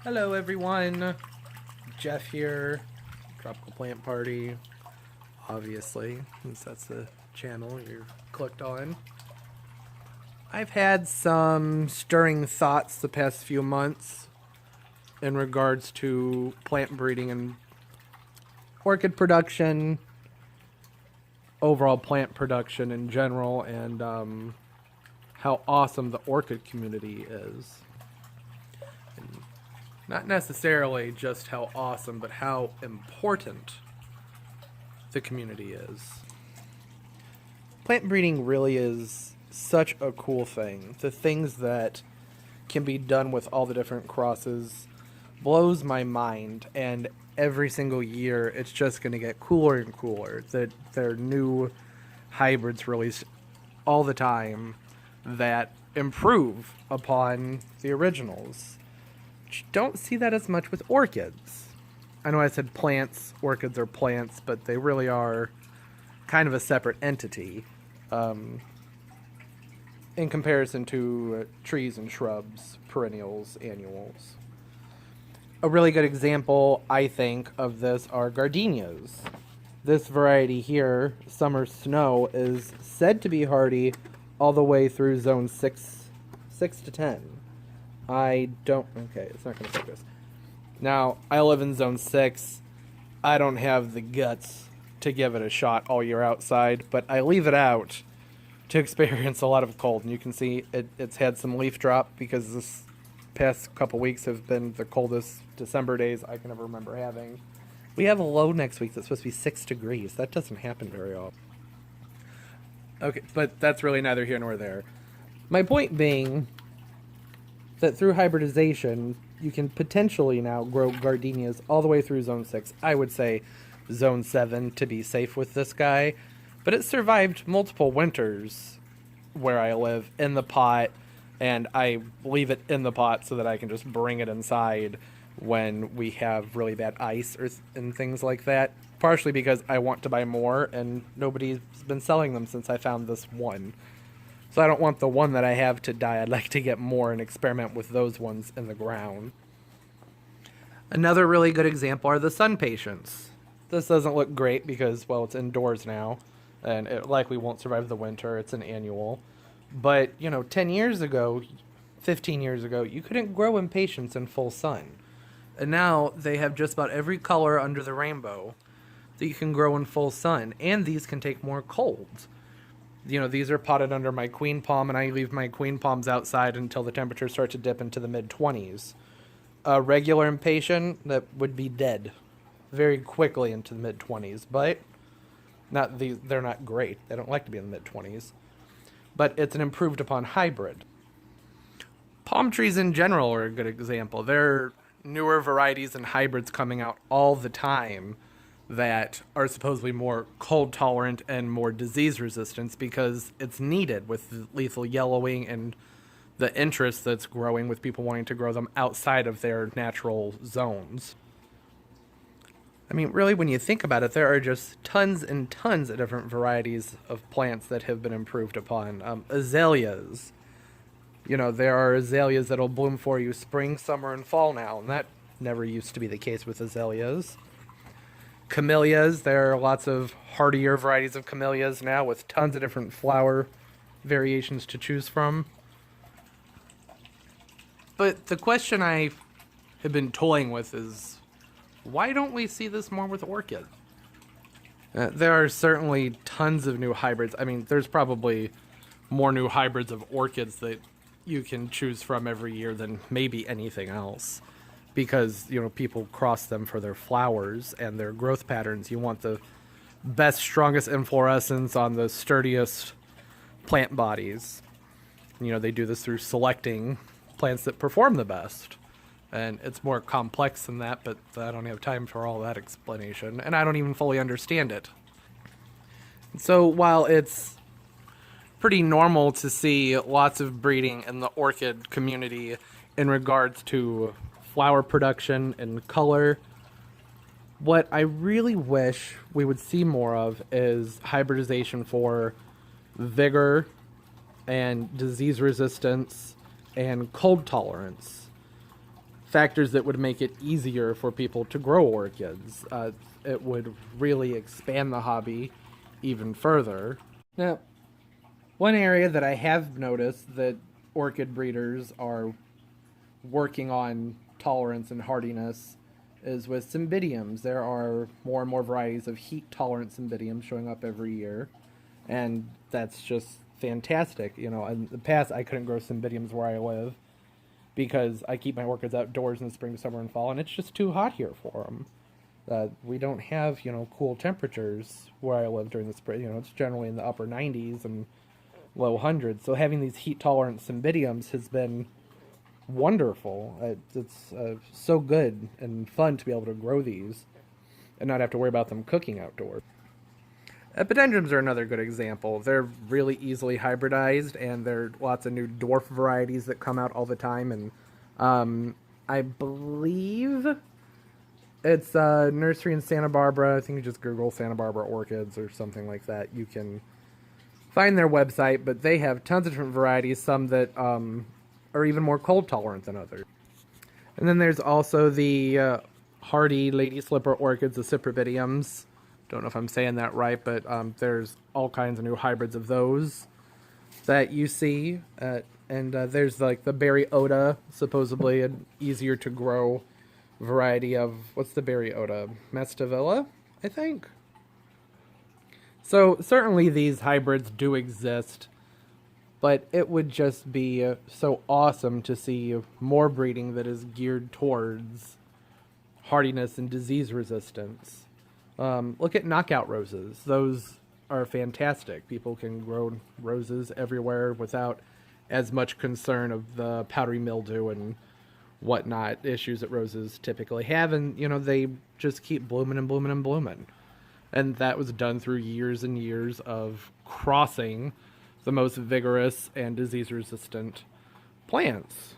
Hello everyone, Jeff here, Tropical Plant Party, obviously, since that's the channel you've clicked on. I've had some stirring thoughts the past few months in regards to plant breeding and orchid production, overall plant production in general, and how awesome the orchid community is. Not necessarily just how awesome, but how important the community is. Plant breeding really is such a cool thing. The things that can be done with all the different crosses blows my mind, and every single year it's just going to get cooler and cooler. There are new hybrids released all the time that improve upon the originals. Don't see that as much with orchids. I know I said plants, orchids are plants, but they really are kind of a separate entity in comparison to trees and shrubs, perennials, annuals. A really good example, I think, of this are gardenias. This variety here, Summer Snow, is said to be hardy all the way through zone 6 to 10. Okay, it's not going to focus. Now, I live in zone 6. I don't have the guts to give it a shot all year outside, but I leave it out to experience a lot of cold. And you can see it's had some leaf drop because this past couple weeks have been the coldest December days I can ever remember having. We have a low next week that's supposed to be 6 degrees. That doesn't happen very often. Okay, but that's really neither here nor there. My point being that through hybridization, you can potentially now grow gardenias all the way through zone 6. I would say zone 7 to be safe with this guy. But it survived multiple winters where I live in the pot, and I leave it in the pot so that I can just bring it inside when we have really bad ice and things like that. Partially because I want to buy more, and nobody's been selling them since I found this one. So I don't want the one that I have to die. I'd like to get more and experiment with those ones in the ground. Another really good example are the sun patients. This doesn't look great because, well, it's indoors now, and it likely won't survive the winter. It's an annual. But, 10 years ago, 15 years ago, you couldn't grow impatiens in full sun. And now they have just about every color under the rainbow that you can grow in full sun, and these can take more cold. These are potted under my queen palm, and I leave my queen palms outside until the temperatures start to dip into the mid-20s. A regular impatient, that would be dead very quickly into the mid-20s, but they're not great. They don't like to be in the mid-20s. But it's an improved upon hybrid. Palm trees in general are a good example. There are newer varieties and hybrids coming out all the time that are supposedly more cold tolerant and more disease resistant because it's needed with lethal yellowing and the interest that's growing with people wanting to grow them outside of their natural zones. I mean, really, when you think about it, there are just tons and tons of different varieties of plants that have been improved upon. Azaleas. There are azaleas that'll bloom for you spring, summer, and fall now, and that never used to be the case with azaleas. Camellias, there are lots of hardier varieties of camellias now with tons of different flower variations to choose from. But the question I have been toying with is, why don't we see this more with orchids? There are certainly tons of new hybrids. I mean, there's probably more new hybrids of orchids that you can choose from every year than maybe anything else. Because, people cross them for their flowers and their growth patterns. You want the best, strongest inflorescence on the sturdiest plant bodies. They do this through selecting plants that perform the best. And it's more complex than that, but I don't have time for all that explanation. And I don't even fully understand it. So while it's pretty normal to see lots of breeding in the orchid community in regards to flower production and color, what I really wish we would see more of is hybridization for vigor and disease resistance and cold tolerance. factors that would make it easier for people to grow orchids. It would really expand the hobby even further. Now, one area that I have noticed that orchid breeders are working on tolerance and hardiness is with cymbidiums. There are more and more varieties of heat-tolerant cymbidiums showing up every year, and that's just fantastic. You know, in the past, I couldn't grow cymbidiums where I live because I keep my orchids outdoors in the spring, summer, and fall, and it's just too hot here for them. We don't have, cool temperatures where I live during the spring. It's generally in the upper 90s and low hundreds. So having these heat-tolerant cymbidiums has been wonderful. It's so good and fun to be able to grow these and not have to worry about them cooking outdoors. Epidendrums are another good example. They're really easily hybridized, and there are lots of new dwarf varieties that come out all the time. And I believe it's a nursery in Santa Barbara. I think you just Google Santa Barbara orchids or something like that. You can find their website, but they have tons of different varieties, some that are even more cold tolerant than others. And then there's also the hardy lady slipper orchids, the cypripediums. Don't know if I'm saying that right, but there's all kinds of new hybrids of those that you see. And there's like the Berryota, supposedly an easier to grow variety of, what's the Berryota? Mastivilla, I think? So certainly these hybrids do exist, but it would just be so awesome to see more breeding that is geared towards hardiness and disease resistance. Look at knockout roses. Those are fantastic. People can grow roses everywhere without as much concern of the powdery mildew and whatnot issues that roses typically have. And, they just keep blooming and blooming and blooming. And that was done through years and years of crossing the most vigorous and disease-resistant plants.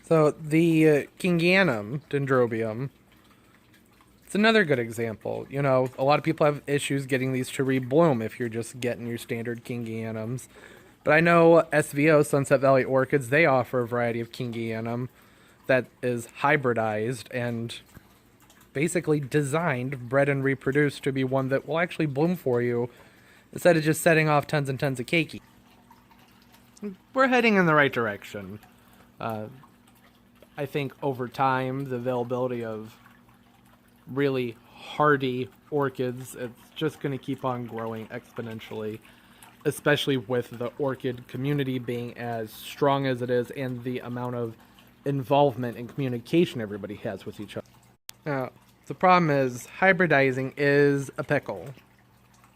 So the Kingianum, Dendrobium, it's another good example. A lot of people have issues getting these to rebloom if you're just getting your standard Kingianums. But I know SVO, Sunset Valley Orchids, they offer a variety of Kingianum that is hybridized and basically designed, bred, and reproduced to be one that will actually bloom for you instead of just setting off tons and tons of keiki. We're heading in the right direction. I think over time, the availability of really hardy orchids, it's just going to keep on growing exponentially, especially with the orchid community being as strong as it is and the amount of involvement and communication everybody has with each other. Now, the problem is hybridizing is a pickle.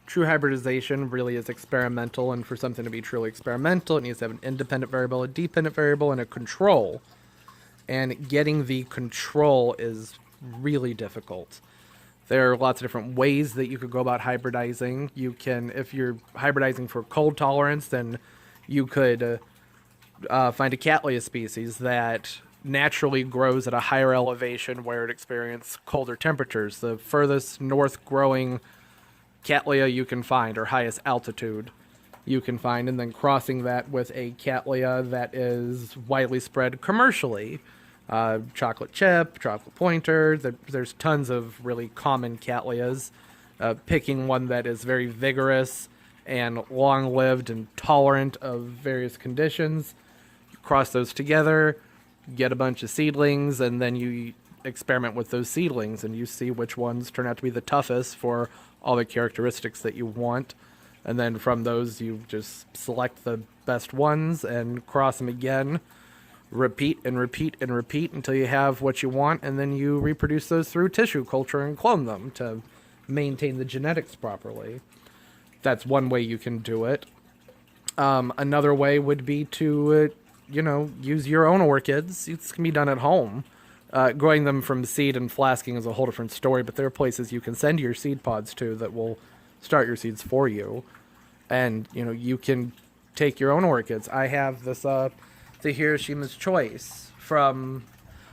True hybridization really is experimental, and for something to be truly experimental, it needs to have an independent variable, a dependent variable, and a control. And getting the control is really difficult. There are lots of different ways that you could go about hybridizing. You can, if you're hybridizing for cold tolerance, then you could find a Cattleya species that naturally grows at a higher elevation where it experiences colder temperatures. The furthest north growing Cattleya you can find, or highest altitude you can find, and then crossing that with a Cattleya that is widely spread commercially. Chocolate chip, chocolate pointer, there's tons of really common Cattleyas. Picking one that is very vigorous and long-lived and tolerant of various conditions, you cross those together, get a bunch of seedlings, and then you experiment with those seedlings, and you see which ones turn out to be the toughest for all the characteristics that you want. And then from those, you just select the best ones and cross them again. Repeat and repeat and repeat until you have what you want, and then you reproduce those through tissue culture and clone them to maintain the genetics properly. That's one way you can do it. Another way would be to, use your own orchids. This can be done at home. Growing them from seed and flasking is a whole different story, but there are places you can send your seed pods to that will start your seeds for you. And, you can take your own orchids. I have this, the Hiroshima's Choice from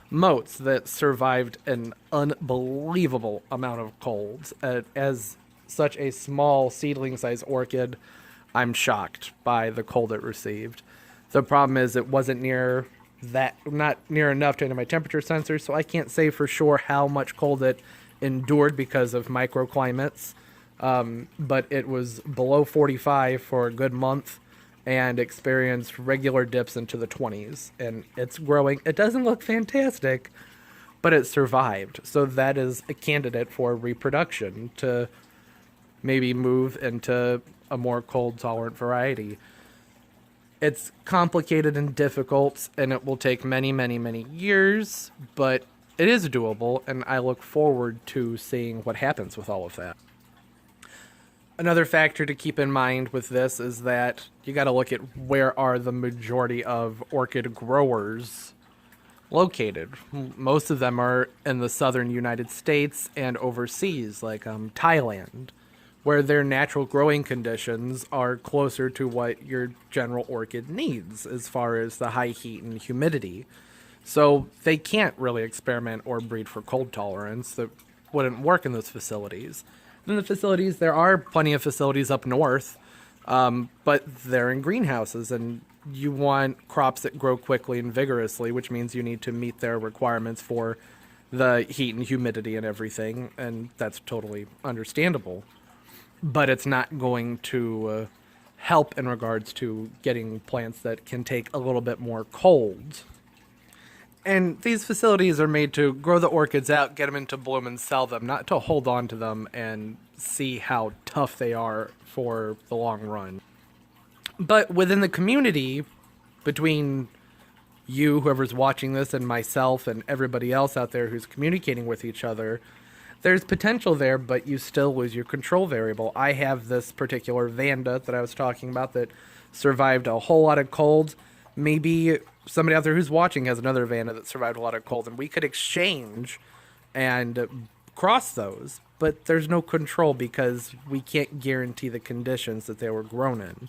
Moats that survived an unbelievable amount of colds. As such a small seedling-sized orchid, I'm shocked by the cold it received. The problem is it wasn't near not near enough to my temperature sensor, so I can't say for sure how much cold it endured because of microclimates. But it was below 45 for a good month and experienced regular dips into the 20s. And it's growing. It doesn't look fantastic, but it survived. So that is a candidate for reproduction to maybe move into a more cold tolerant variety. It's complicated and difficult, and it will take many, many, many years, but it is doable, and I look forward to seeing what happens with all of that. Another factor to keep in mind with this is that you got to look at where are the majority of orchid growers located. Most of them are in the southern United States and overseas, like Thailand, where their natural growing conditions are closer to what your general orchid needs as far as the high heat and humidity. So they can't really experiment or breed for cold tolerance. That wouldn't work in those facilities. In the facilities, there are plenty of facilities up north, but they're in greenhouses, and you want crops that grow quickly and vigorously, which means you need to meet their requirements for the heat and humidity and everything, and that's totally understandable. But it's not going to help in regards to getting plants that can take a little bit more cold. And these facilities are made to grow the orchids out, get them into bloom, and sell them, not to hold on to them and see how tough they are for the long run. But within the community, between you, whoever's watching this, and myself, and everybody else out there who's communicating with each other, there's potential there, but you still lose your control variable. I have this particular Vanda that I was talking about that survived a whole lot of cold. Maybe somebody out there who's watching has another Vanda that survived a lot of cold, and we could exchange and cross those, but there's no control because we can't guarantee the conditions that they were grown in.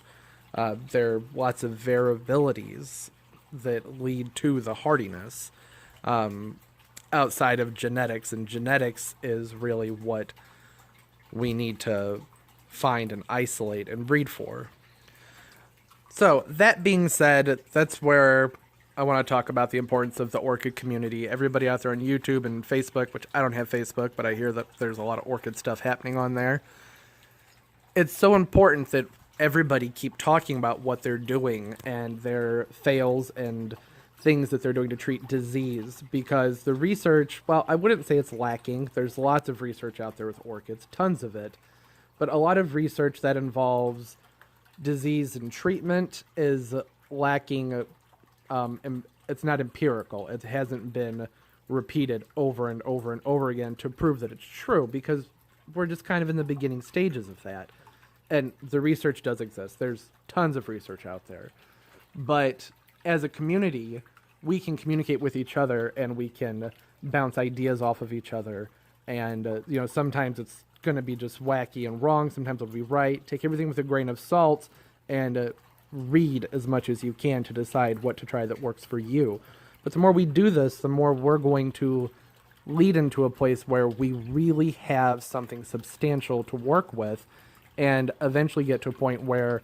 There are lots of variabilities that lead to the hardiness outside of genetics, and genetics is really what we need to find and isolate and breed for. So that being said, that's where I want to talk about the importance of the orchid community. Everybody out there on YouTube and Facebook, which I don't have Facebook, but I hear that there's a lot of orchid stuff happening on there. It's so important that everybody keep talking about what they're doing and their fails and things that they're doing to treat disease, because the research, well, I wouldn't say it's lacking. There's lots of research out there with orchids, tons of it, but a lot of research that involves disease and treatment is lacking. It's not empirical. It hasn't been repeated over and over and over again to prove that it's true, because we're just kind of in the beginning stages of that. And the research does exist. There's tons of research out there. But as a community, we can communicate with each other and we can bounce ideas off of each other. And, sometimes it's going to be just wacky and wrong. Sometimes it'll be right. Take everything with a grain of salt and read as much as you can to decide what to try that works for you. But the more we do this, the more we're going to lead into a place where we really have something substantial to work with, and eventually get to a point where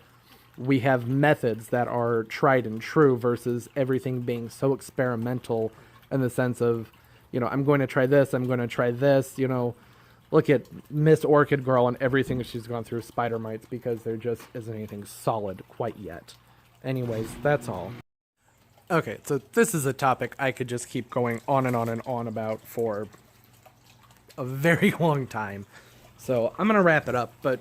we have methods that are tried and true versus everything being so experimental in the sense of, I'm going to try this, I'm going to try this, look at Miss Orchid Girl and everything she's gone through spider mites, because there just isn't anything solid quite yet. Anyways, that's all. Okay, so this is a topic I could just keep going on and on and on about for a very long time. So I'm going to wrap it up, but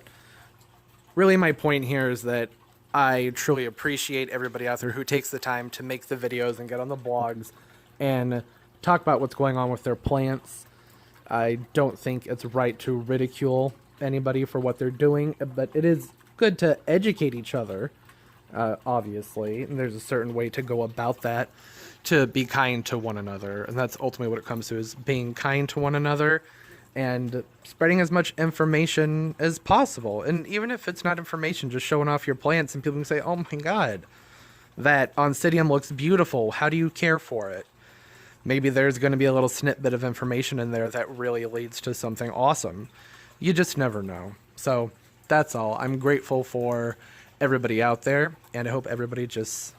really my point here is that I truly appreciate everybody out there who takes the time to make the videos and get on the blogs and talk about what's going on with their plants. I don't think it's right to ridicule anybody for what they're doing, but it is good to educate each other, obviously. And there's a certain way to go about that, to be kind to one another. And that's ultimately what it comes to, is being kind to one another and spreading as much information as possible. And even if it's not information, just showing off your plants, and people can say, oh my God, that Oncidium looks beautiful. How do you care for it? Maybe there's going to be a little snippet of information in there that really leads to something awesome. You just never know. So that's all. I'm grateful for everybody out there, and I hope everybody just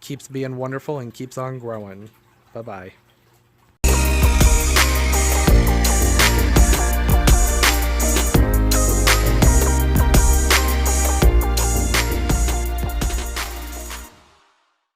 keeps being wonderful and keeps on growing. Bye-bye.